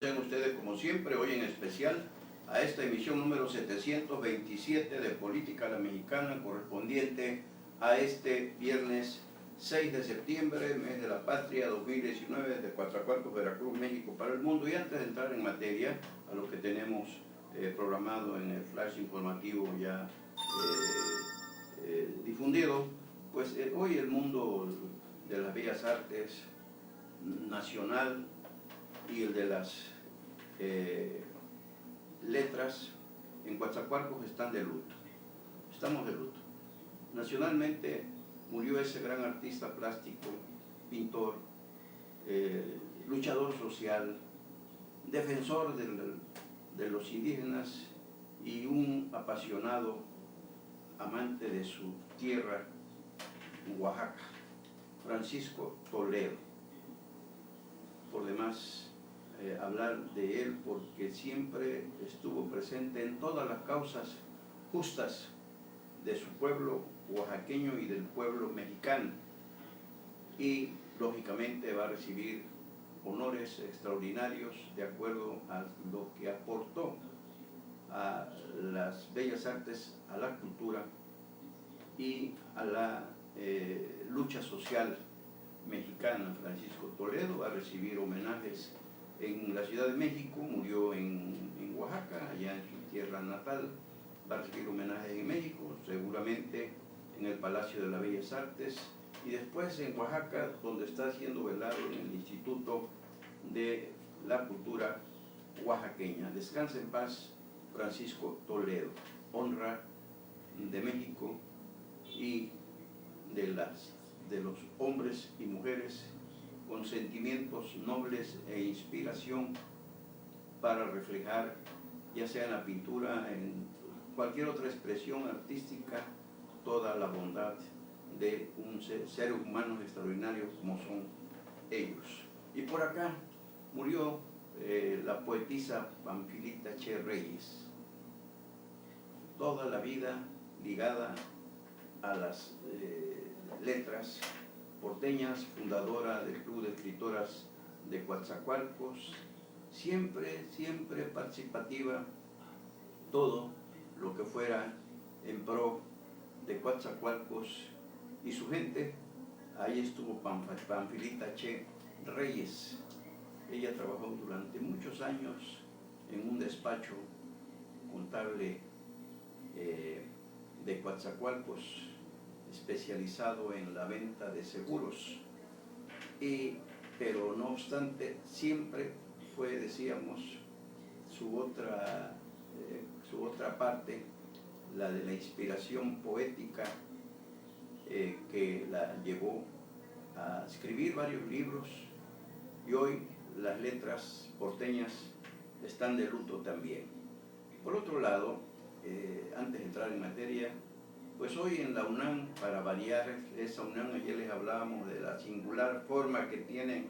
Sean ustedes como siempre, hoy en especial, a esta emisión número 727 de Política a la Mexicana, correspondiente a este viernes 6 de septiembre, mes de la patria 2019, desde Coatzacoalcos, Veracruz, México, para el mundo. Y antes de entrar en materia, a lo que tenemos programado en el flash informativo ya difundido, pues hoy el mundo de las bellas artes nacional y el de las letras en Coatzacoalcos están de luto. Estamos de luto. Nacionalmente murió ese gran artista plástico, pintor, luchador social, defensor de los indígenas y un apasionado amante de su tierra, Oaxaca, Francisco Toledo. Por demás, hablar de él porque siempre estuvo presente en todas las causas justas de su pueblo oaxaqueño y del pueblo mexicano, y lógicamente va a recibir honores extraordinarios de acuerdo a lo que aportó a las bellas artes, a la cultura y a la lucha social mexicana. Francisco Toledo va a recibir homenajes en la Ciudad de México, murió en Oaxaca, allá en su tierra natal. Va a recibir homenajes en México, seguramente en el Palacio de las Bellas Artes, y después en Oaxaca, donde está siendo velado en el Instituto de la Cultura Oaxaqueña. Descansa en paz, Francisco Toledo. Honra de México y de los hombres y mujeres con sentimientos nobles e inspiración para reflejar, ya sea en la pintura, en cualquier otra expresión artística, toda la bondad de un ser humanos extraordinarios como son ellos. Y por acá murió la poetisa Panfilita Che Reyes, toda la vida ligada a las letras porteñas, fundadora del Club de Escritoras de Coatzacoalcos, siempre participativa, todo lo que fuera en pro de Coatzacoalcos y su gente. Ahí estuvo Panfilita Che Reyes. Ella trabajó durante muchos años en un despacho contable de Coatzacoalcos, especializado en la venta de seguros, pero no obstante siempre fue, decíamos, su otra parte, la de la inspiración poética, que la llevó a escribir varios libros, y hoy las letras porteñas están de luto también. Por otro lado, antes de entrar en materia, pues hoy en la UNAM, para variar, esa UNAM, ayer les hablábamos de la singular forma que tienen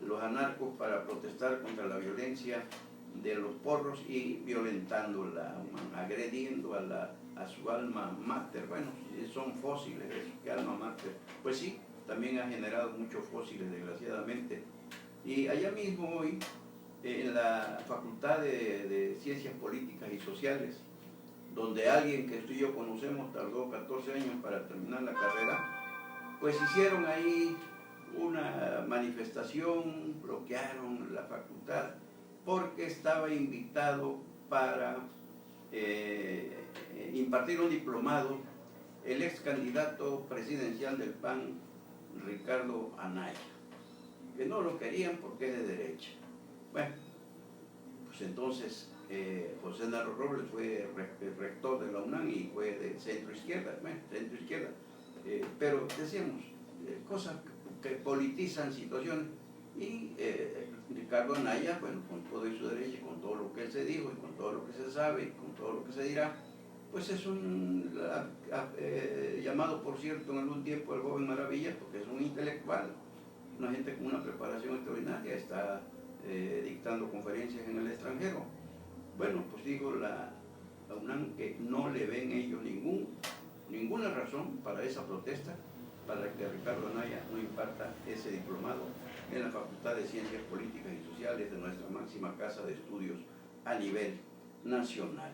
los anarcos para protestar contra la violencia de los porros y violentándola, agrediendo a su alma mater. Bueno, son fósiles, ¿qué alma mater? Pues sí, también ha generado muchos fósiles, desgraciadamente. Y allá mismo hoy, en la Facultad de Ciencias Políticas y Sociales, donde alguien que tú y yo conocemos tardó 14 años para terminar la carrera, pues hicieron ahí una manifestación, bloquearon la facultad, porque estaba invitado para impartir un diplomado el ex candidato presidencial del PAN, Ricardo Anaya, que no lo querían porque es de derecha. Bueno, pues entonces José Narro Robles fue rector de la UNAM y fue de centro-izquierda, pero decíamos, cosas que politizan situaciones, y Ricardo Anaya, bueno, con todo y su derecho, con todo lo que él se dijo, y con todo lo que se sabe, y con todo lo que se dirá, pues es un llamado, por cierto, en algún tiempo el joven maravilla, porque es un intelectual, una gente con una preparación extraordinaria, está dictando conferencias en el extranjero. Bueno, pues digo, la UNAM, que no le ven ellos ninguna razón para esa protesta, para que Ricardo Anaya no imparta ese diplomado en la Facultad de Ciencias Políticas y Sociales de nuestra máxima casa de estudios a nivel nacional.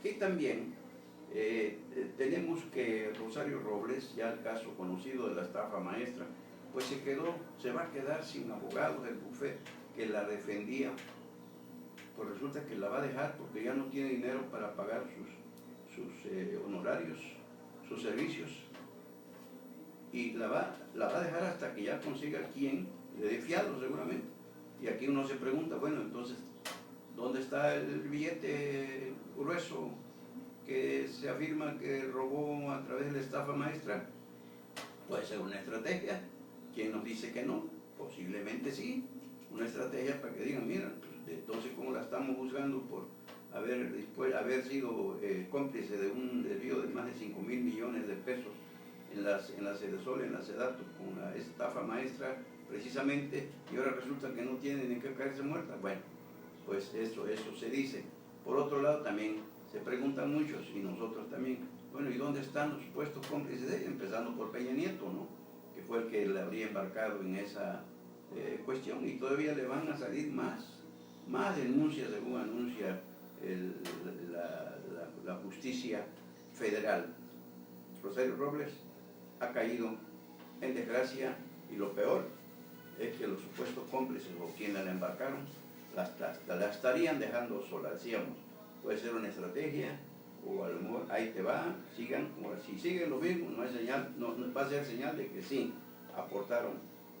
Y también tenemos que Rosario Robles, ya el caso conocido de la estafa maestra, pues se va a quedar sin abogado del bufete que la defendía. Pues resulta que la va a dejar porque ya no tiene dinero para pagar sus honorarios, sus servicios, y la va a dejar hasta que ya consiga quien le dé fiado seguramente. Y aquí uno se pregunta, bueno, entonces, ¿dónde está el billete grueso que se afirma que robó a través de la estafa maestra? Puede ser una estrategia. ¿Quién nos dice que no? Posiblemente sí, una estrategia para que digan, mira, pues, entonces cómo la estamos juzgando por haber sido cómplice de un desvío de más de 5.000 millones de pesos en la Sedesol, en la Sedato, con la estafa maestra precisamente, y ahora resulta que no tienen en qué caerse muerta. Bueno, pues eso se dice. Por otro lado también se preguntan muchos, y nosotros también, bueno, ¿y dónde están los supuestos cómplices de ella? Empezando por Peña Nieto, ¿no?, que fue el que le habría embarcado en esa cuestión, y todavía le van a salir más denuncias, según anuncia la justicia federal. Rosario Robles ha caído en desgracia, y lo peor es que los supuestos cómplices o quienes la embarcaron la estarían dejando sola. Decíamos, puede ser una estrategia, o a lo mejor ahí te va, sigan, o si siguen lo mismo, no va a ser señal de que sí aportaron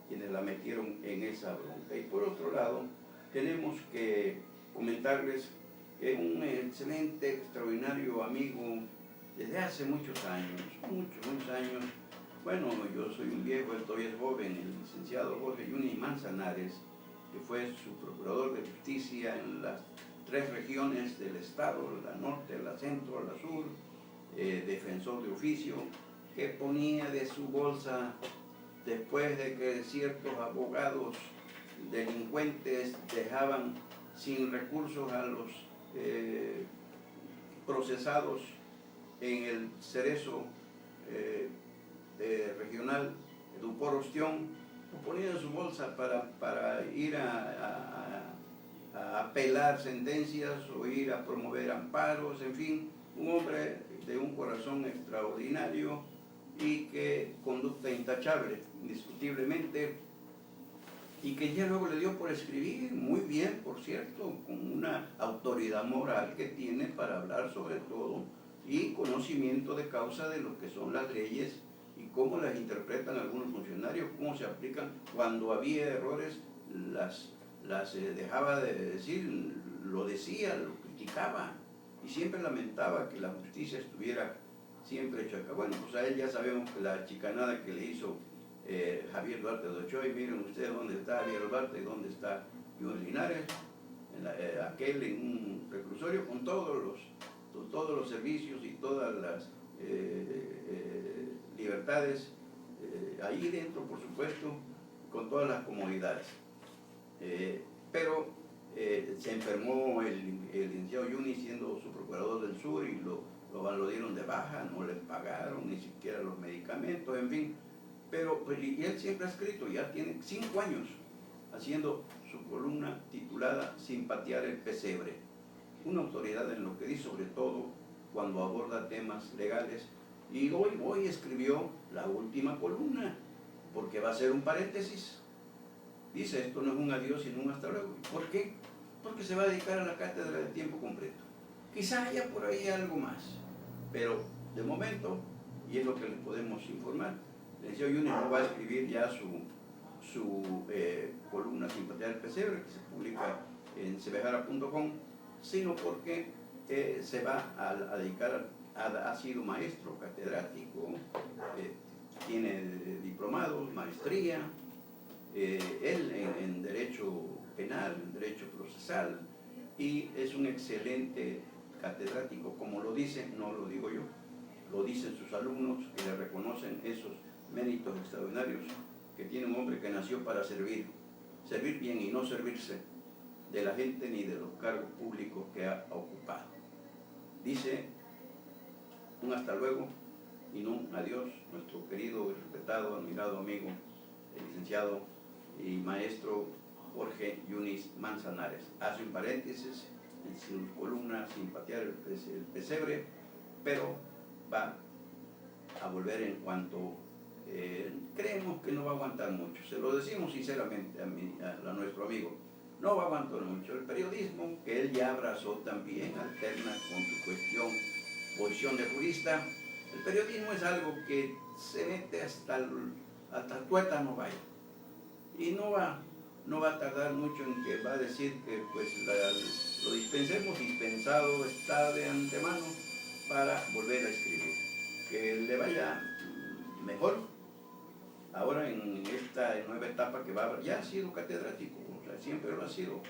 quienes la metieron en esa bronca. Y por otro lado, tenemos que comentarles que un excelente, extraordinario amigo desde hace muchos años, bueno, yo soy un viejo, él todavía es joven, el licenciado Jorge Yunis Manzanares, que fue su procurador de justicia en las 3 regiones del estado, la norte, la centro, la sur, defensor de oficio, que ponía de su bolsa después de que ciertos abogados delincuentes dejaban sin recursos a los procesados en el Cerezo regional Dupor Ostión, ponía en su bolsa para ir a apelar sentencias o ir a promover amparos, en fin, un hombre de un corazón extraordinario y que conducta intachable, indiscutiblemente, y que ya luego le dio por escribir, muy bien, por cierto, con una autoridad moral que tiene para hablar sobre todo, y conocimiento de causa de lo que son las leyes y cómo las interpretan algunos funcionarios, cómo se aplican. Cuando había errores, las dejaba de decir, lo decía, lo criticaba, y siempre lamentaba que la justicia estuviera siempre chueca. Bueno, pues a él ya sabemos que la chicanada que le hizo Javier Duarte de Ochoa, y miren ustedes dónde está Javier Duarte y dónde está Yunes Linares, aquel en un reclusorio con todos los servicios y todas las libertades ahí dentro, por supuesto, con todas las comodidades. Pero se enfermó el licenciado Yunis siendo su procurador del sur, y lo dieron de baja, no le pagaron ni siquiera los medicamentos, en fin. Pero y él siempre ha escrito, ya tiene 5 años haciendo su columna titulada Sin patear el pesebre. Una autoridad en lo que dice, sobre todo cuando aborda temas legales. Y hoy escribió la última columna, porque va a ser un paréntesis. Dice, esto no es un adiós, sino un hasta luego. ¿Por qué? Porque se va a dedicar a la cátedra de tiempo completo. Quizá haya por ahí algo más, pero de momento, y es lo que les podemos informar, el licenciado Yunis no va a escribir ya su columna Sin patear el pesebre, que se publica en cebejara.com, sino porque se va a dedicar ha sido maestro, catedrático, tiene diplomados, maestría, él en Derecho Penal, en Derecho Procesal, y es un excelente catedrático, como lo dicen, no lo digo yo, lo dicen sus alumnos, que le reconocen esos méritos extraordinarios que tiene un hombre que nació para servir bien y no servirse de la gente ni de los cargos públicos que ha ocupado. Dice un hasta luego y no un adiós, nuestro querido y respetado, admirado amigo, el licenciado y maestro Jorge Yunis Manzanares. Hace un paréntesis en su columna sin patear el pesebre, pero va a volver en cuanto creemos que no va a aguantar mucho. Se lo decimos sinceramente a nuestro amigo. No va a aguantar mucho. El periodismo, que él ya abrazó también, alterna con su posición de jurista. El periodismo es algo que se mete hasta el tuétano, vaya. Y no va a tardar mucho en que va a decir que pues lo dispensado está de antemano para volver a escribir. Que le vaya mejor ahora en esta nueva etapa que va a haber. Ya ha sido catedrático, o sea, siempre lo ha sido.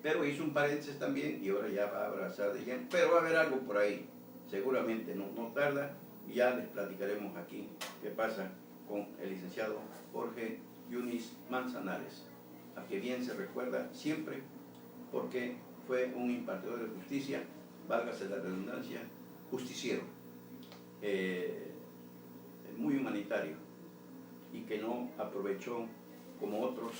Pero hizo un paréntesis también y ahora ya va a abrazar de lleno. Pero va a haber algo por ahí, seguramente, no tarda. Y ya les platicaremos aquí qué pasa con el licenciado Jorge Yunis Manzanares, a que bien se recuerda siempre porque fue un impartidor de justicia, válgase la redundancia, justiciero, muy humanitario y que no aprovechó como otros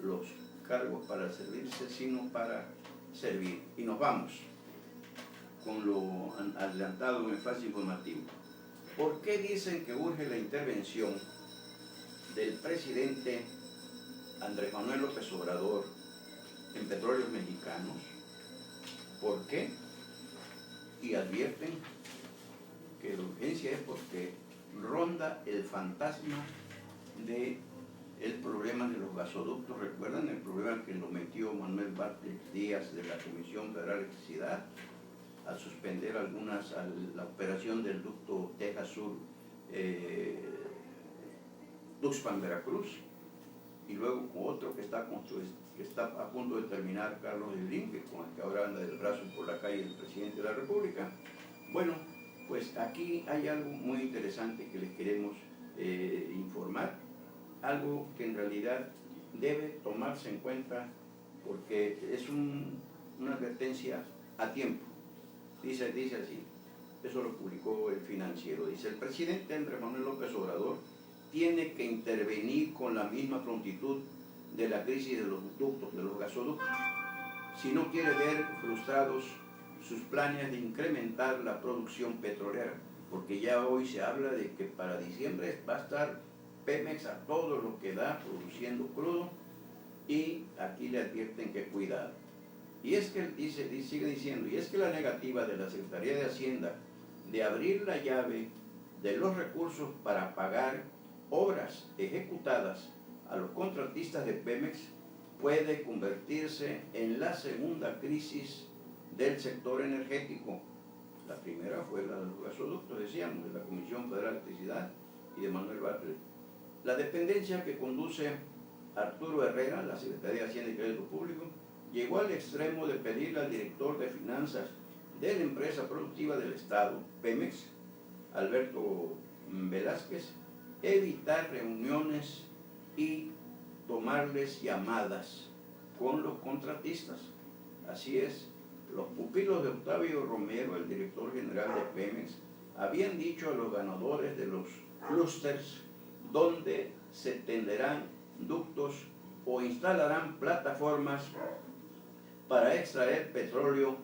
los cargos para servirse, sino para servir. Y nos vamos con lo adelantado en el flash informativo. ¿Por qué dicen que urge la intervención del presidente Andrés Manuel López Obrador en Petróleos Mexicanos? ¿Por qué? Y advierten que la urgencia es porque ronda el fantasma del problema de los gasoductos. ¿Recuerdan el problema que lo metió Manuel Bartlett Díaz de la Comisión Federal de Electricidad al suspender la operación del ducto Texas Sur Tuxpan, Veracruz, y luego otro que está a punto de terminar, Carlos Slim, con el que ahora anda del brazo por la calle el presidente de la República? Bueno, pues aquí hay algo muy interesante que les queremos informar, algo que en realidad debe tomarse en cuenta porque es una advertencia a tiempo. Dice así, eso lo publicó El Financiero, dice: el presidente Andrés Manuel López Obrador tiene que intervenir con la misma prontitud de la crisis de los ductos, de los gasoductos, si no quiere ver frustrados sus planes de incrementar la producción petrolera, porque ya hoy se habla de que para diciembre va a estar Pemex a todo lo que da produciendo crudo, y aquí le advierten que cuidado. Y es que sigue diciendo, y es que la negativa de la Secretaría de Hacienda de abrir la llave de los recursos para pagar obras ejecutadas a los contratistas de Pemex puede convertirse en la segunda crisis del sector energético. La primera fue la de los gasoductos, decíamos, de la Comisión Federal de Electricidad y de Manuel Bartlett. La dependencia que conduce Arturo Herrera, la Secretaría de Hacienda y Crédito Público, llegó al extremo de pedirle al director de finanzas de la empresa productiva del Estado, Pemex, Alberto Velázquez, evitar reuniones y tomarles llamadas con los contratistas. Así es, los pupilos de Octavio Romero, el director general de Pemex, habían dicho a los ganadores de los clústeres donde se tenderán ductos o instalarán plataformas para extraer petróleo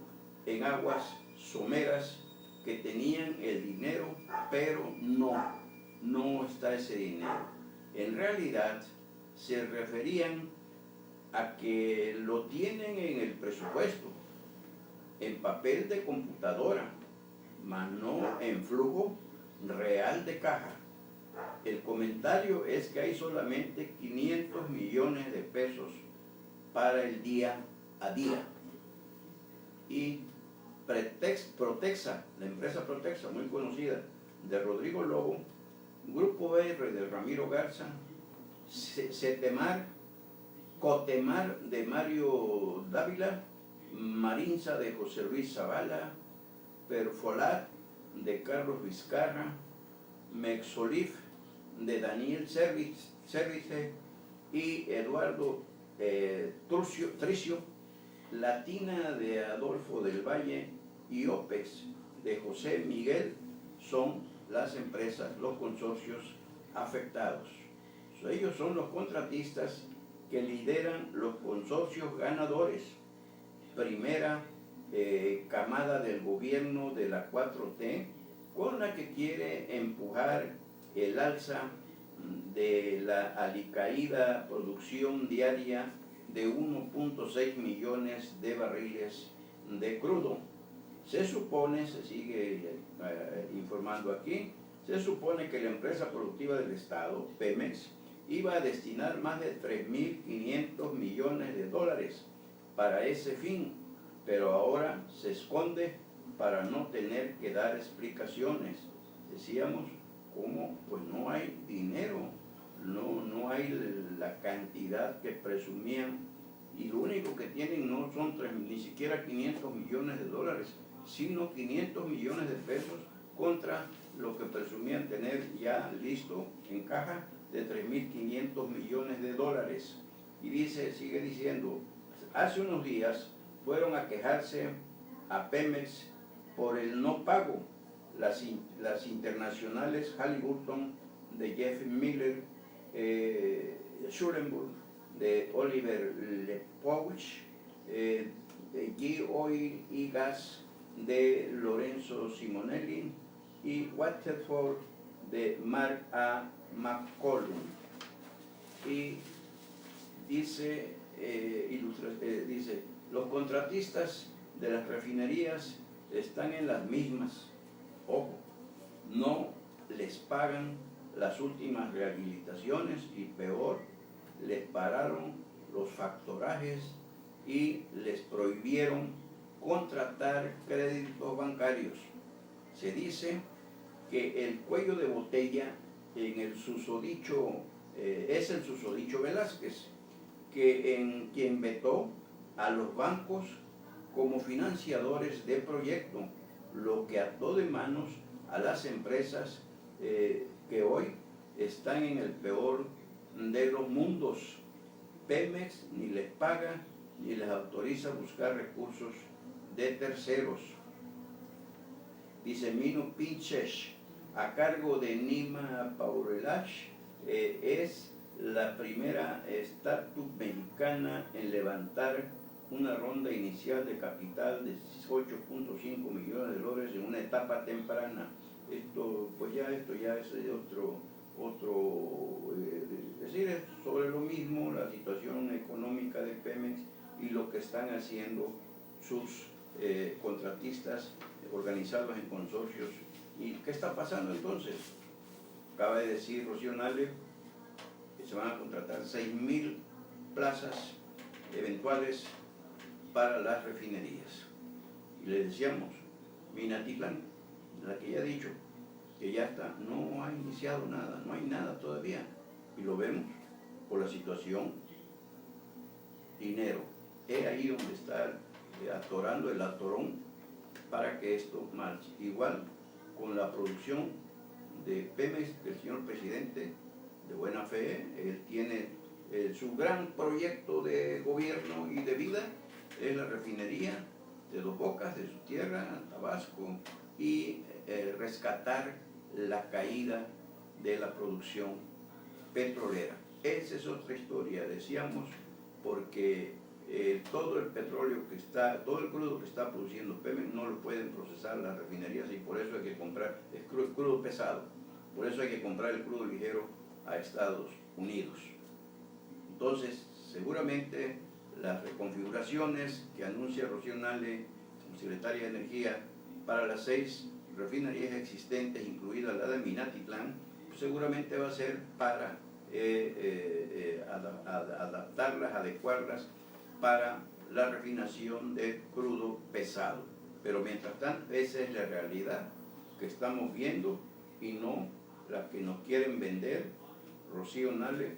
en aguas someras, que tenían el dinero, pero no está ese dinero. En realidad se referían a que lo tienen en el presupuesto, en papel de computadora, mas no en flujo real de caja. El comentario es que hay solamente 500 millones de pesos para el día a día. Y Protexa, la empresa Protexa, muy conocida, de Rodrigo Lobo, Grupo R de Ramiro Garza, Cotemar de Mario Dávila, Marinza de José Luis Zavala, Perfolat de Carlos Vizcarra, Mexolif de Daniel Service y Eduardo Tricio, Latina de Adolfo del Valle y OPEX de José Miguel son las empresas, los consorcios afectados. Ellos son los contratistas que lideran los consorcios ganadores. Primera camada del gobierno de la 4T, con la que quiere empujar el alza de la alicaída producción diaria de 1.6 millones de barriles de crudo. Se supone, se sigue informando aquí, se supone que la empresa productiva del Estado, Pemex, iba a destinar más de 3.500 millones de dólares para ese fin, pero ahora se esconde para no tener que dar explicaciones. Decíamos, ¿cómo? Pues no hay dinero, no hay la cantidad que presumían, y lo único que tienen no son ni siquiera 500 millones de dólares, sino 500 millones de pesos contra lo que presumían tener ya listo en caja de 3.500 millones de dólares. Y dice, sigue diciendo, hace unos días fueron a quejarse a Pemex por el no pago. Las internacionales Halliburton, de Jeff Miller, Schulenburg, de Oliver Lepouch, G-Oil y Gas, de Lorenzo Simonelli, y Waterford, de Mark A. McCollum. Y dice, dice, los contratistas de las refinerías están en las mismas. Ojo, no les pagan las últimas rehabilitaciones y peor, les pararon los factorajes y les prohibieron contratar créditos bancarios. Se dice que el cuello de botella en el susodicho, es el susodicho Velázquez, quien vetó a los bancos como financiadores de proyecto, lo que ató de manos a las empresas que hoy están en el peor de los mundos. Pemex ni les paga ni les autoriza a buscar recursos de terceros. Dice Mino Pinches, a cargo de Nima Paurelach, es la primera startup mexicana en levantar una ronda inicial de capital de 8.5 millones de dólares en una etapa temprana. Esto ya es decir, es sobre lo mismo, la situación económica de Pemex y lo que están haciendo sus contratistas organizados en consorcios. ¿Y qué está pasando entonces? Acaba de decir Rocío Nale que se van a contratar 6.000 plazas eventuales para las refinerías. Y les decíamos, Minatitlán, la que ya ha dicho que ya está, no ha iniciado nada, no hay nada todavía. Y lo vemos por la situación, dinero. Es ahí donde está atorando el atorón para que esto marche. Igual con la producción de Pemex, que el señor presidente, de buena fe, él tiene su gran proyecto de gobierno y de vida, es la refinería de Dos Bocas, de su tierra, Tabasco, y rescatar la caída de la producción petrolera. Esa es otra historia, decíamos, porque todo el petróleo que está, todo el crudo que está produciendo Pemex no lo pueden procesar las refinerías, y por eso hay que comprar el crudo pesado, por eso hay que comprar el crudo ligero a Estados Unidos. Entonces, seguramente las reconfiguraciones que anuncia Rocío Nale, secretaria de Energía, para las 6 refinerías existentes, incluida la de Minatitlán, pues seguramente va a ser para adaptarlas, adecuarlas para la refinación de crudo pesado. Pero mientras tanto, esa es la realidad que estamos viendo y no la que nos quieren vender Rocío Nale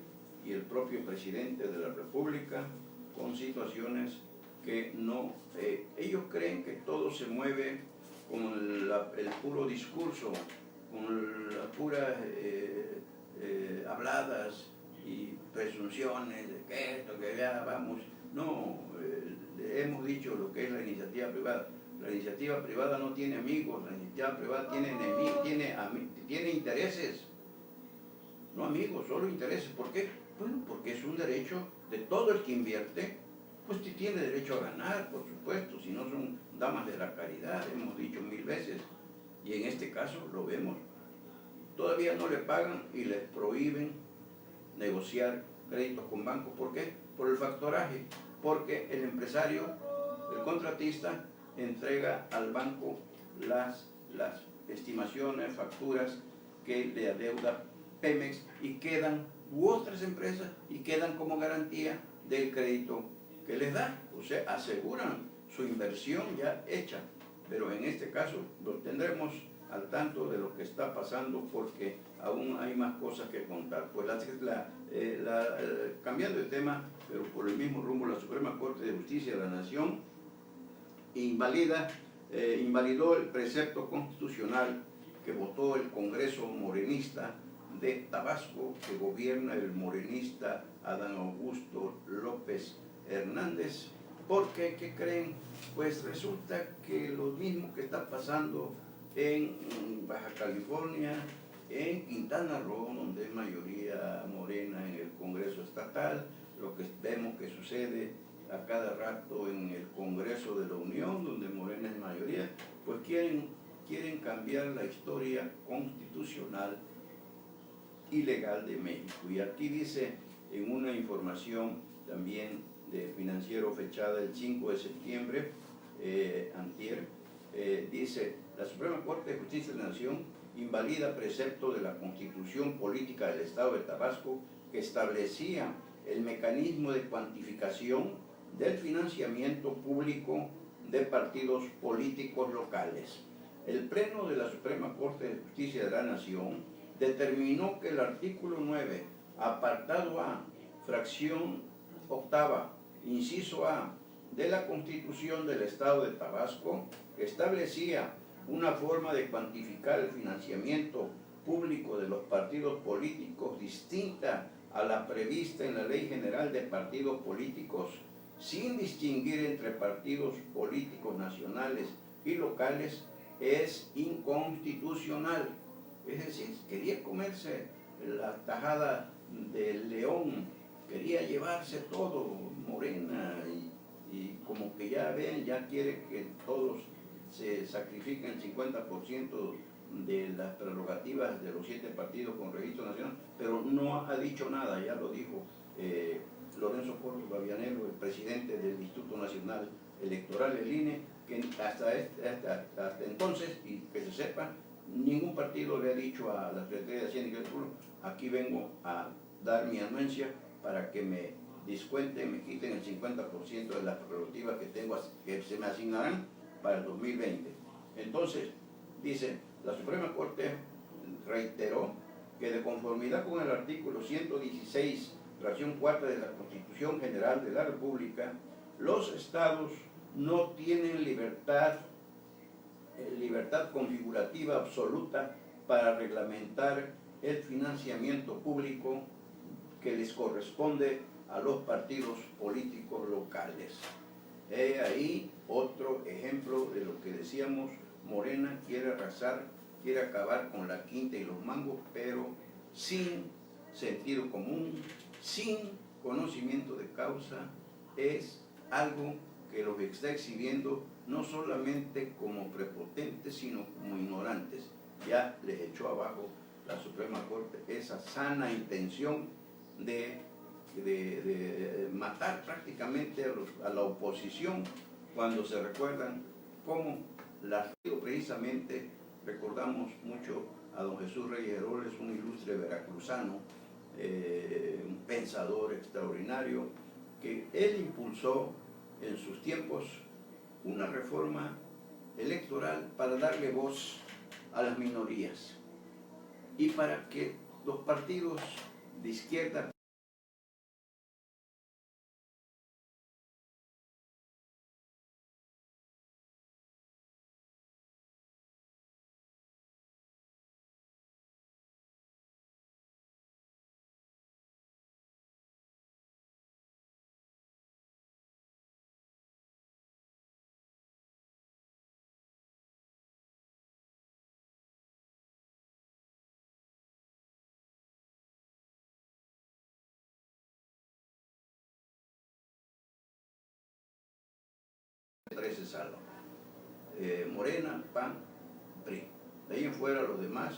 y el propio presidente de la República, con situaciones que no... ellos creen que todo se mueve con el puro discurso, con las puras habladas y presunciones de que esto, que ya vamos. No, hemos dicho lo que es la iniciativa privada. La iniciativa privada no tiene amigos, la iniciativa privada tiene enemigos, tiene intereses. no amigos, solo intereses. ¿Por qué? Bueno, porque es un derecho de todo el que invierte, pues tiene derecho a ganar, por supuesto, si no son damas de la caridad, hemos dicho 1000 veces, y en este caso lo vemos. Todavía no le pagan y les prohíben negociar créditos con bancos. ¿Por qué? Por el factoraje, porque el empresario, el contratista, entrega al banco las estimaciones, facturas que le adeuda Pemex y quedan, u otras empresas, y quedan como garantía del crédito que les da. O sea, aseguran su inversión ya hecha. Pero en este caso los tendremos al tanto de lo que está pasando, porque aún hay más cosas que contar. Pues cambiando de tema, pero por el mismo rumbo, la Suprema Corte de Justicia de la Nación invalidó el precepto constitucional que votó el Congreso morenista de Tabasco, que gobierna el morenista Adán Augusto López Hernández. Porque, ¿qué creen? Pues resulta que lo mismo que está pasando en Baja California, en Quintana Roo, donde es mayoría morena en el Congreso estatal, lo que vemos que sucede a cada rato en el Congreso de la Unión, donde morena es mayoría, pues quieren cambiar la historia constitucional y legal de México. Y aquí dice, en una información también de Financiero fechada el 5 de septiembre, antier, dice: la Suprema Corte de Justicia de la Nación invalida precepto de la Constitución Política del Estado de Tabasco que establecía el mecanismo de cuantificación del financiamiento público de partidos políticos locales. El Pleno de la Suprema Corte de Justicia de la Nación determinó que el artículo 9, apartado A, fracción octava, inciso A, de la Constitución del Estado de Tabasco, que establecía una forma de cuantificar el financiamiento público de los partidos políticos distinta a la prevista en la Ley General de Partidos Políticos, sin distinguir entre partidos políticos nacionales y locales, es inconstitucional. Es decir, quería comerse la tajada del león, quería llevarse todo, Morena, y como que ya ven, ya quiere que todos se sacrifiquen el 50% de las prerrogativas de los 7 partidos con registro nacional, pero no ha dicho nada. Ya lo dijo Lorenzo Córdoba Vianelo, el presidente del Instituto Nacional Electoral, el INE, que hasta entonces, y que se sepa, ningún partido le ha dicho a la Secretaría de Hacienda y Crédito, aquí vengo a dar mi anuencia para que me descuenten, me quiten el 50% de las prerrogativas que tengo, que se me asignarán para el 2020. Entonces, dice, la Suprema Corte reiteró que de conformidad con el artículo 116, fracción cuarta de la Constitución General de la República, los estados no tienen libertad configurativa absoluta para reglamentar el financiamiento público que les corresponde a los partidos políticos locales. Ahí otro ejemplo de lo que decíamos: Morena quiere arrasar, quiere acabar con la quinta y los mangos, pero sin sentido común, sin conocimiento de causa. Es algo que los está exhibiendo no solamente como prepotentes, sino como ignorantes. Ya les echó abajo la Suprema Corte esa sana intención de matar prácticamente a la oposición, cuando se recuerdan cómo precisamente recordamos mucho a don Jesús Reyes Heroles, un ilustre veracruzano, un pensador extraordinario, que él impulsó en sus tiempos una reforma electoral para darle voz a las minorías y para que los partidos de izquierda 13 se salvan. Morena, PAN, PRI. De ahí en fuera los demás,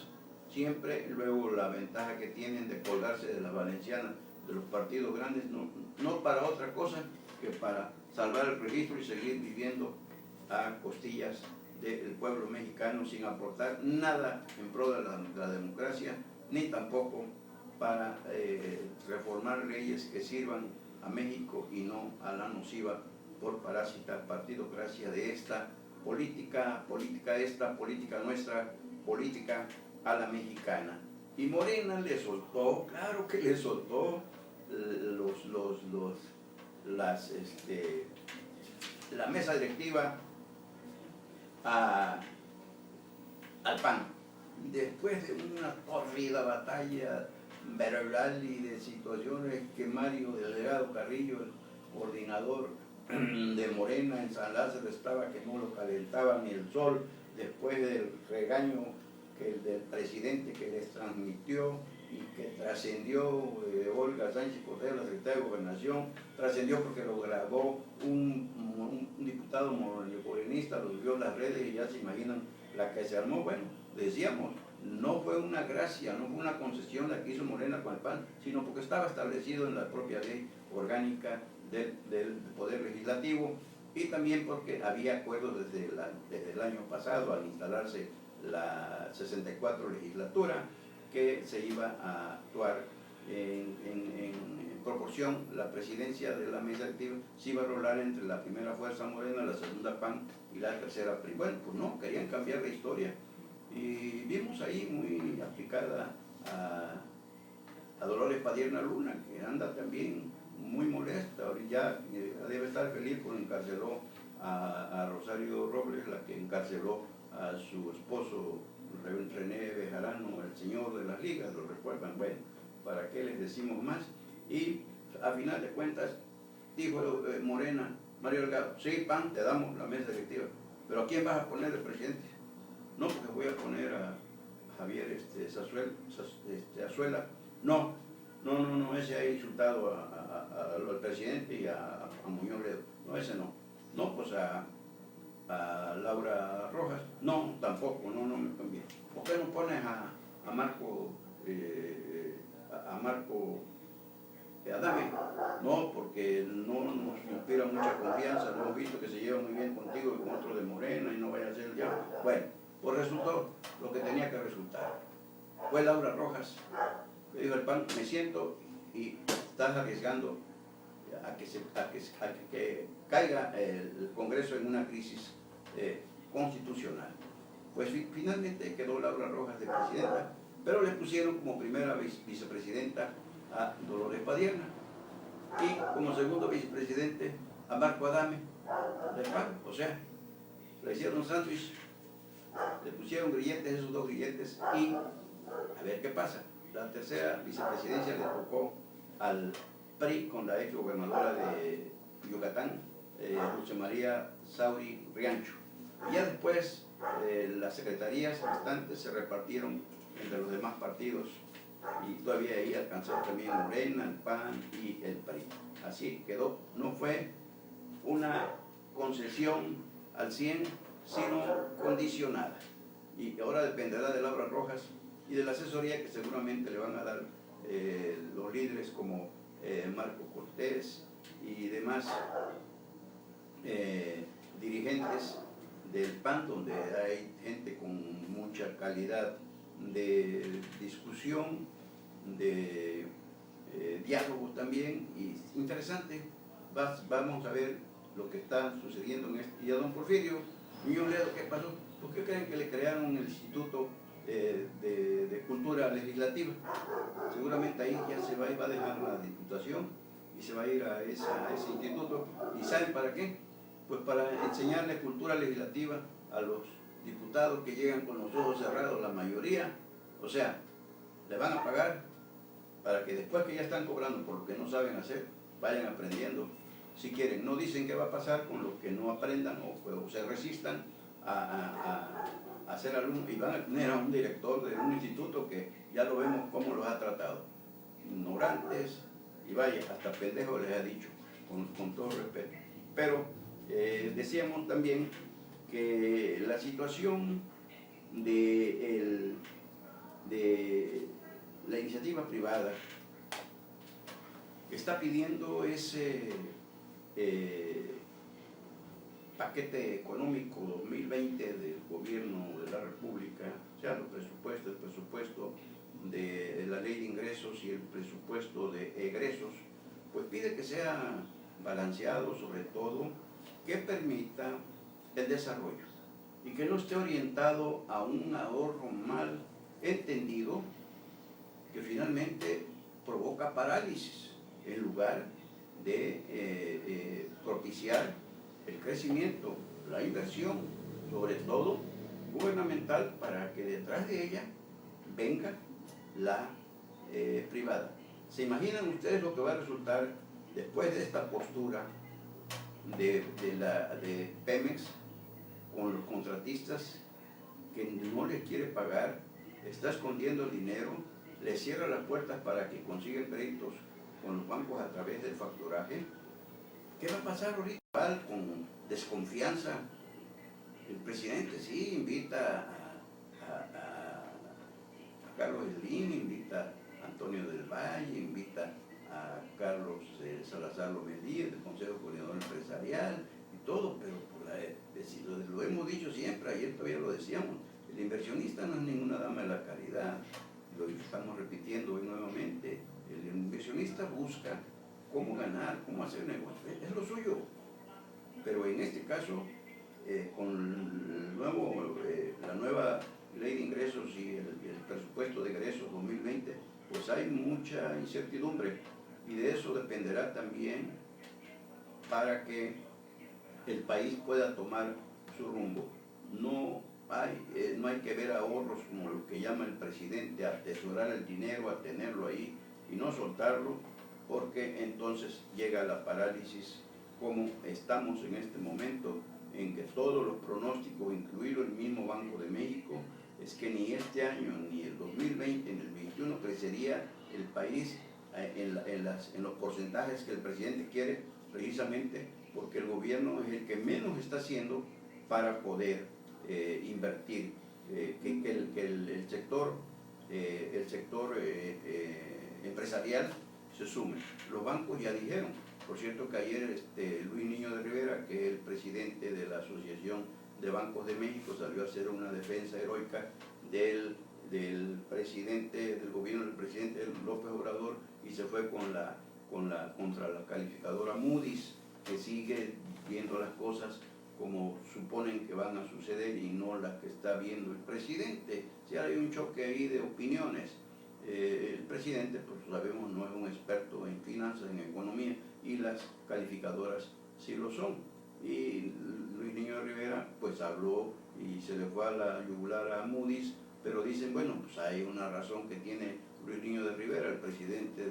siempre luego la ventaja que tienen de colgarse de las valencianas, de los partidos grandes, no para otra cosa que para salvar el registro y seguir viviendo a costillas del pueblo mexicano sin aportar nada en pro de la democracia, ni tampoco para reformar leyes que sirvan a México y no a la nociva por parásita partidocracia de esta política nuestra, política a la mexicana. Y Morena le soltó, claro que le soltó la mesa directiva al PAN. Después de una torrida batalla verbal y de situaciones que Mario Delgado Carrillo, el coordinador de Morena en San Lázaro, estaba que no lo calentaba ni el sol, después del regaño del presidente que les transmitió y que trascendió Olga Sánchez Cordero, la secretaria de Gobernación, trascendió porque lo grabó un diputado morenista, lo subió en las redes y ya se imaginan la que se armó. Bueno, decíamos, no fue una gracia, no fue una concesión la que hizo Morena con el PAN, sino porque estaba establecido en la propia ley orgánica del Poder Legislativo y también porque había acuerdos desde el año pasado al instalarse la 64 legislatura que se iba a actuar en proporción. La presidencia de la mesa directiva se iba a rolar entre la primera fuerza Morena, la segunda PAN y la tercera PRI. Bueno, pues no, querían cambiar la historia y vimos ahí muy aplicada a Dolores Padierna Luna, que anda también muy molesta. Ahorita ya debe estar feliz porque encarceló a Rosario Robles, la que encarceló a su esposo René Bejarano, el señor de las ligas, lo recuerdan. Bueno, ¿para qué les decimos más? Y a final de cuentas dijo Morena, Mario Delgado, sí, PAN, te damos la mesa directiva, pero ¿a quién vas a poner de presidente? No, porque voy a poner a Javier Azuela. No, ese ha insultado al presidente y a Muñoz Ledo. No, ese no. No, pues a Laura Rojas. No, tampoco, no me conviene. ¿Por qué no pones a Marco Adame? No, porque no nos inspira mucha confianza, no hemos visto que se lleva muy bien contigo y con otro de Morena y no vaya a ser ya. Bueno, pues resultó lo que tenía que resultar. Fue Laura Rojas, le dijo el PAN, me siento y estás arriesgando a que caiga el Congreso en una crisis constitucional. Pues finalmente quedó Laura Rojas de presidenta, pero le pusieron como primera vicepresidenta a Dolores Padierna y como segundo vicepresidente a Marco Adame del PAN. O sea, le hicieron un sándwich, le pusieron grilletes, esos dos grilletes, y a ver qué pasa. La tercera vicepresidencia le tocó al PRI con la ex gobernadora de Yucatán, Dulce María Sauri Riancho. Y ya después las secretarías restantes se repartieron entre los demás partidos y todavía ahí alcanzó también Morena, el PAN y el PRI. Así quedó, no fue una concesión al 100, sino condicionada. Y ahora dependerá de Laura Rojas y de la asesoría que seguramente le van a dar los líderes como Marco Cortés y demás dirigentes del PAN, donde hay gente con mucha calidad de discusión, de diálogo también, y interesante. Vamos a ver lo que está sucediendo en este. Y a don Porfirio Muñoz Ledo, ¿qué pasó? ¿Por qué creen que le crearon el Instituto de Cultura Legislativa? Seguramente ahí ya se va a dejar la diputación y se va a ir a ese instituto. ¿Y saben para qué? Pues para enseñarle cultura legislativa a los diputados que llegan con los ojos cerrados, la mayoría. O sea, le van a pagar para que después que ya están cobrando por lo que no saben hacer, vayan aprendiendo. Si quieren, no dicen qué va a pasar con los que no aprendan o se resistan a ser alumnos, y van a tener a un director de un instituto que ya lo vemos cómo los ha tratado. Ignorantes, y vaya, hasta pendejos les ha dicho, con todo respeto. Pero Decíamos también que la situación de la iniciativa privada que está pidiendo ese paquete económico 2020 del gobierno de la República, o sea, el presupuesto de la ley de ingresos y el presupuesto de egresos, pues pide que sea balanceado, sobre todo, que permita el desarrollo y que no esté orientado a un ahorro mal entendido que finalmente provoca parálisis en lugar de propiciar el crecimiento, la inversión, sobre todo gubernamental, para que detrás de ella venga la privada. ¿Se imaginan ustedes lo que va a resultar después de esta postura de Pemex con los contratistas, que no les quiere pagar, está escondiendo el dinero, les cierra las puertas para que consigan créditos con los bancos a través del facturaje? ¿Qué va a pasar ahorita? Con desconfianza. El presidente sí invita a Carlos Slim, invita a Antonio del Valle, invita a Carlos Salazar Lomelí, del Consejo Coordinador Empresarial y todo, pero lo hemos dicho siempre, ayer todavía lo decíamos, el inversionista no es ninguna dama de la caridad, lo estamos repitiendo hoy nuevamente. El inversionista busca cómo ganar, cómo hacer negocio, es lo suyo, pero en este caso, con la nueva ley de ingresos y el presupuesto de egresos 2020, pues hay mucha incertidumbre, y de eso dependerá también para que el país pueda tomar su rumbo. No hay que ver ahorros como lo que llama el presidente, atesorar el dinero, a tenerlo ahí y no soltarlo, porque entonces llega la parálisis, como estamos en este momento, en que todos los pronósticos, incluido el mismo Banco de México, es que ni este año, ni el 2020, ni el 2021 crecería el país en los porcentajes que el presidente quiere, precisamente porque el gobierno es el que menos está haciendo para poder invertir, que el sector empresarial se sume. Los bancos ya dijeron, por cierto que ayer Luis Niño de Rivera, que es el presidente de la Asociación de Bancos de México, salió a hacer una defensa heroica del presidente, del gobierno del presidente López Obrador, y se fue contra la calificadora Moody's, que sigue viendo las cosas como suponen que van a suceder y no las que está viendo el presidente. Si hay un choque ahí de opiniones. El presidente, pues sabemos, no es un experto en finanzas, en economía, y las calificadoras sí lo son. Y Luis Niño de Rivera pues habló y se le fue a la yugular a Moody's, pero dicen, bueno, pues hay una razón que tiene Luis Niño de Rivera, el presidente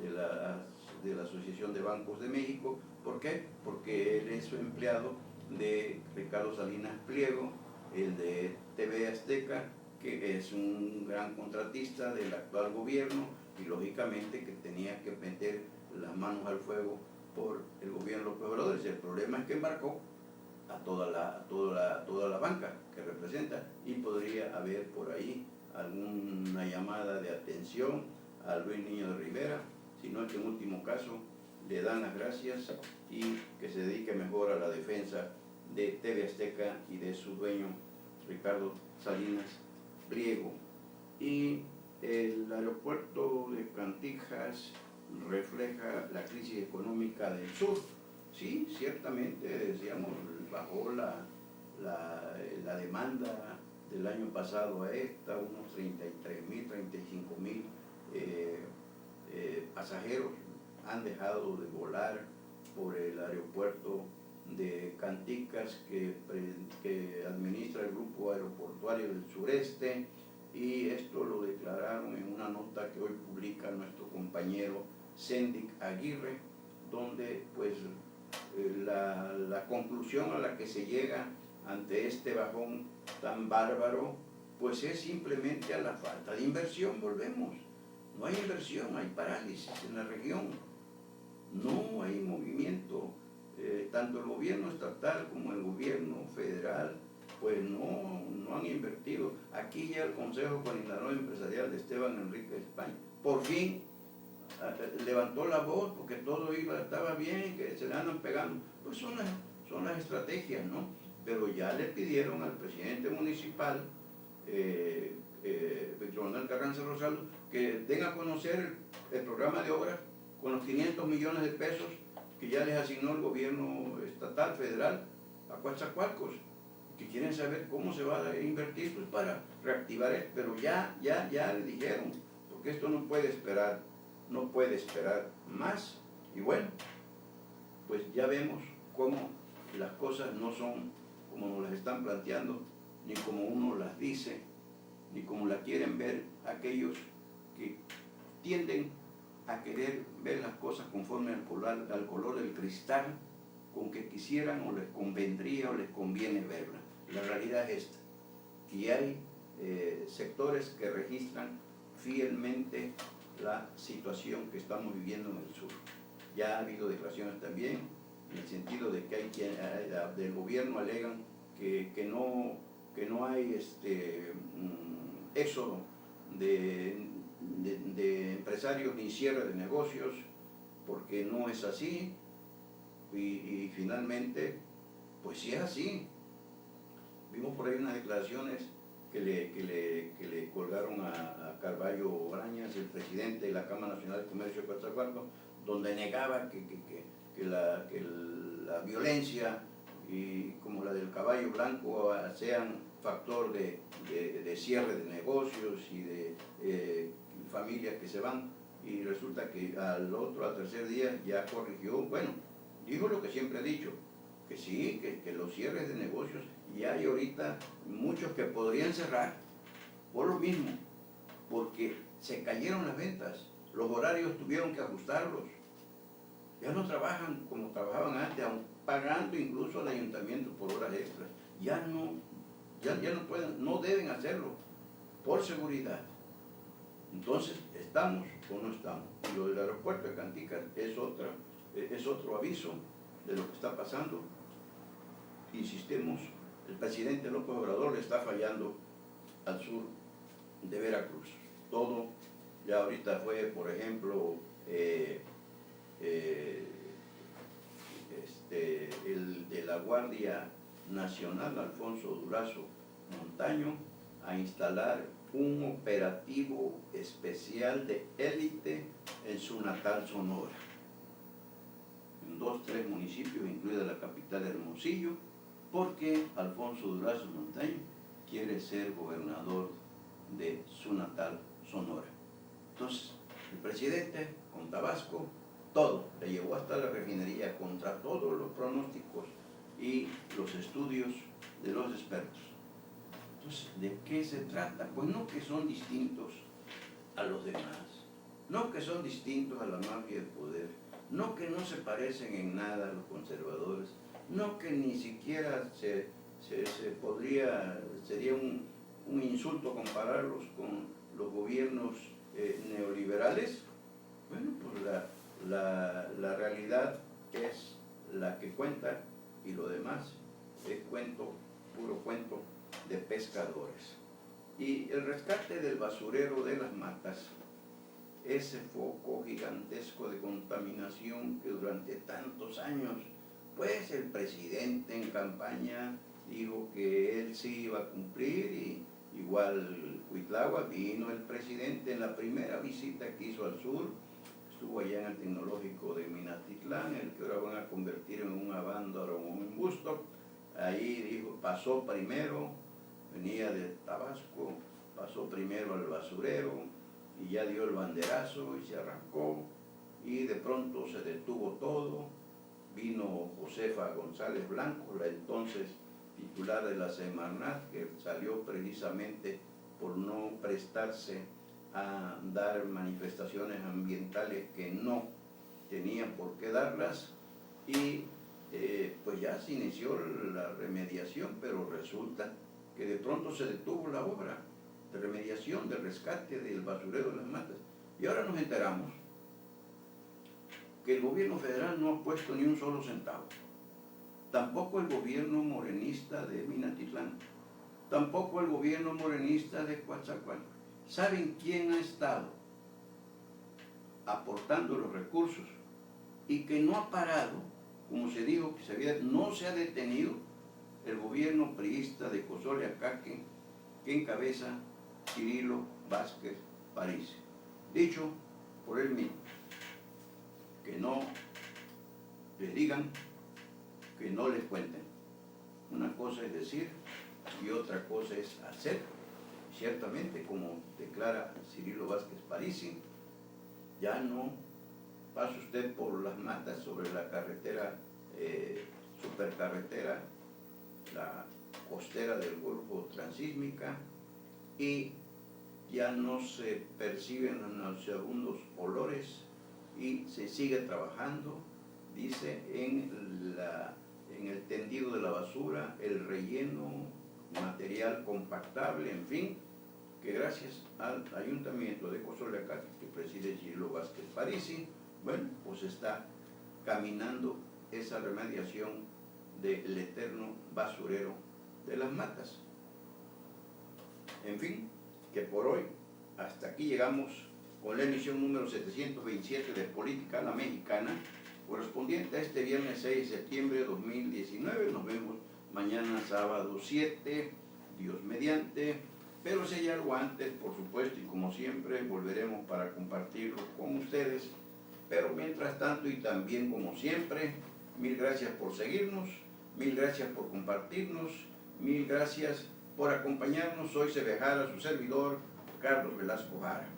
de la Asociación de Bancos de México. ¿Por qué? Porque él es empleado de Ricardo Salinas Pliego, el de TV Azteca, que es un gran contratista del actual gobierno, y lógicamente que tenía que meter las manos al fuego por el gobierno López Obrador. El problema es que embarcó a toda la banca que representa, y podría haber por ahí alguna llamada de atención a Luis Niño de Rivera, sino que en último caso le dan las gracias y que se dedique mejor a la defensa de TV Azteca y de su dueño Ricardo Salinas Pliego. Y el aeropuerto de Cantijas refleja la crisis económica del sur. Sí, ciertamente, decíamos, bajó la demanda del año pasado a esta, unos 33,000, 35,000 pasajeros han dejado de volar por el aeropuerto de Canticas, que administra el Grupo Aeroportuario del Sureste, y esto lo declararon en una nota que hoy publica nuestro compañero Sendik Aguirre, donde pues la conclusión a la que se llega ante este bajón tan bárbaro pues es simplemente a la falta de inversión. Volvemos, no hay inversión, hay parálisis en la región, no hay movimiento tanto el gobierno estatal como el gobierno federal pues no han invertido. Aquí ya el Consejo Coordinador Empresarial de Esteban Enrique España por fin levantó la voz porque todo estaba bien, que se le andan pegando. Pues son las estrategias, ¿no? Pero ya le pidieron al presidente municipal, Víctor Manuel Carranza Rosado, que den a conocer el programa de obras con los 500 millones de pesos que ya les asignó el gobierno estatal, federal, a Coatzacoalcos, que quieren saber cómo se va a invertir pues, para reactivar esto. Pero ya le dijeron, porque esto no puede esperar más. Y bueno, pues ya vemos cómo las cosas no son como nos las están planteando, ni como uno las dice, ni como la quieren ver aquellos que tienden a querer ver las cosas conforme al color del cristal con que quisieran o les convendría o les conviene verla. La realidad es esta, que hay sectores que registran fielmente la situación que estamos viviendo en el sur. Ya ha habido declaraciones también en el sentido de que hay quien del gobierno alegan que no hay éxodo de empresarios ni cierre de negocios, porque no es así. Y finalmente, pues sí es así. Vimos por ahí unas declaraciones que le colgaron a Carvalho Brañas, el presidente de la Cámara Nacional de Comercio de Coatzacoalcos, donde negaba que la violencia y como la del caballo blanco sean factor de cierre de negocios y de familias que se van, y resulta que al tercer día ya corrigió. Bueno, dijo lo que siempre ha dicho, que sí, que los cierres de negocios, y hay ahorita muchos que podrían cerrar por lo mismo, porque se cayeron las ventas, los horarios tuvieron que ajustarlos, ya no trabajan como trabajaban antes, aun pagando incluso al ayuntamiento por horas extras, ya no pueden, no deben hacerlo, por seguridad. Entonces, ¿estamos o no estamos? Y lo del aeropuerto de Canticas es otro aviso de lo que está pasando. Insistimos, el presidente López Obrador le está fallando al sur de Veracruz. Todo, ya ahorita fue, por ejemplo, el de la Guardia Nacional, Alfonso Durazo Montaño, a instalar un operativo especial de élite en su natal Sonora, en 3 municipios, incluida la capital Hermosillo, porque Alfonso Durazo Montaño quiere ser gobernador de su natal Sonora. Entonces, el presidente con Tabasco, todo, le llevó hasta la refinería contra todos los pronósticos y los estudios de los expertos. Entonces, ¿de qué se trata? Pues no que son distintos a los demás, no que son distintos a la mafia del poder, no que no se parecen en nada a los conservadores, no que ni siquiera sería un insulto compararlos con los gobiernos neoliberales. Bueno, pues la realidad es la que cuenta y lo demás es puro cuento de pescadores. Y el rescate del basurero de Las Matas, ese foco gigantesco de contaminación que durante tantos años, pues el presidente en campaña dijo que él sí iba a cumplir, y igual Cuitlahua, vino el presidente en la primera visita que hizo al sur, estuvo allá en el tecnológico de Minatitlán, el que ahora van a convertir en un Avándaro o un Busto. Ahí dijo, pasó primero, venía de Tabasco, pasó primero al basurero y ya dio el banderazo y se arrancó, y de pronto se detuvo todo. Vino Josefa González Blanco, la entonces titular de la Semarnat, que salió precisamente por no prestarse a dar manifestaciones ambientales que no tenían por qué darlas, y pues ya se inició la remediación, pero resulta que de pronto se detuvo la obra de remediación, de rescate del basurero de Las Matas, y ahora nos enteramos que el gobierno federal no ha puesto ni un solo centavo. tampoco el gobierno morenista de Minatitlán, tampoco el gobierno morenista de Coatzacoalcos. ¿Saben quién ha estado aportando los recursos y que no ha parado, como se dijo que se había, no se ha detenido? El gobierno priista de Cozoleacaque, que encabeza Cirilo Vázquez París. Dicho por él mismo, que no les digan, que no les cuenten. Una cosa es decir y otra cosa es hacer. Ciertamente, como declara Cirilo Vázquez Parisi, ya no pasa usted por las matas sobre la carretera, supercarretera, la costera del Golfo Transísmica, y ya no se perciben los nauseabundos olores y se sigue trabajando, dice, en el tendido de la basura, el relleno, material compactable, en fin, que gracias al Ayuntamiento de Cozoleacaque, que preside Cirilo Vázquez Parisi, bueno, pues está caminando esa remediación del eterno basurero de las matas. En fin, que por hoy, hasta aquí llegamos con la emisión número 727 de Política a la Mexicana, correspondiente a este viernes 6 de septiembre de 2019. Nos vemos mañana sábado 7, Dios mediante, pero si hay algo antes, por supuesto, y como siempre, volveremos para compartirlo con ustedes. Pero mientras tanto, y también como siempre, mil gracias por seguirnos, mil gracias por compartirnos, mil gracias por acompañarnos. Soy Sebejara, su servidor, Carlos Velasco Jara.